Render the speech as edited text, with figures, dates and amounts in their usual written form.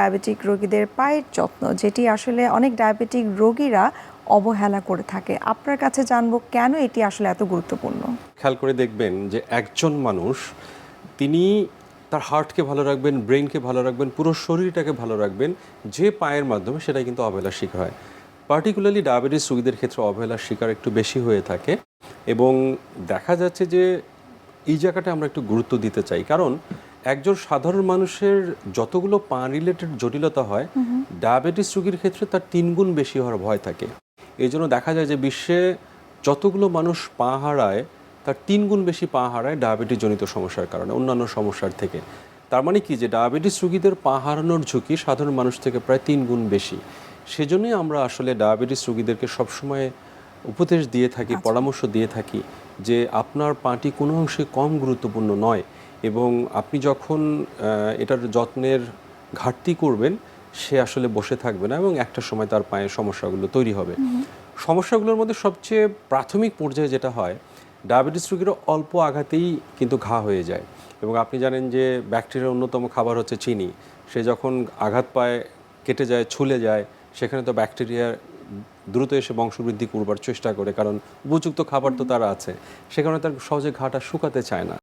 Diabetic রোগীদের পায়ের যত্ন, যেটি আসলে অনেক ডায়াবেটিক রোগীরা অবহেলা করে থাকে। আপনার কাছে জানবো কেন এটি আসলে এত গুরুত্বপূর্ণ। খেয়াল করে দেখবেন যে একজন মানুষ তিনি তার হার্টকে ভালো রাখবেন, ব্রেনকে ভালো রাখবেন, পুরো শরীরটাকে ভালো রাখবেন যে পায়ের মাধ্যমে, সেটাই কিন্তু অবহেলার শিকার হয়। পার্টিকুলারলি ডায়াবেটিস রোগীদের ক্ষেত্রে অবহেলার শিকার একটু বেশি হয়ে থাকে এবং দেখা যাচ্ছে যে এই জায়গাটা আমরা একটু গুরুত্ব দিতে চাই। কারণ একজন সাধারণ মানুষের যতগুলো পা রিলেটেড জটিলতা হয়, ডায়াবেটিস রোগীর ক্ষেত্রে তার 3 গুণ বেশি হওয়ার ভয় থাকে। এই জন্য দেখা যায় যে বিশ্বে যতগুলো মানুষ পা হারায়, তার 3 গুণ বেশি পা হারায় ডায়াবেটিস জনিত সমস্যার কারণে, অন্যান্য সমস্যার থেকে। তার মানে কি, যে ডায়াবেটিস রোগীদের পা হারানোর ঝুঁকি সাধারণ মানুষ থেকে প্রায় 3 গুণ বেশি। সেজন্যই আমরা আসলে ডায়াবেটিস রোগীদেরকে সবসময় উপদেশ দিয়ে থাকি, পরামর্শ দিয়ে থাকি যে আপনার পাটি কোনো অংশে কম গুরুত্বপূর্ণ নয়, এবং আপনি যখন এটার যত্নের ঘাটতি করবেন, সে আসলে বসে থাকবে না এবং একটা সময় তার পায়ের সমস্যাগুলো তৈরি হবে। সমস্যাগুলোর মধ্যে সবচেয়ে প্রাথমিক পর্যায়ে যেটা হয়, ডায়াবেটিস রোগীরা অল্প আঘাতেই কিন্তু ঘা হয়ে যায়। এবং আপনি জানেন যে ব্যাকটেরিয়ার অন্যতম খাবার হচ্ছে চিনি। সে যখন আঘাত পায়, কেটে যায়, ছুলে যায়, সেখানে তো ব্যাকটেরিয়া দ্রুত এসে বংশবৃদ্ধি করবার চেষ্টা করে, কারণ উপযুক্ত খাবার তো তারা আছে, সে কারণে তার সহজে ঘাটা শুকাতে চায় না।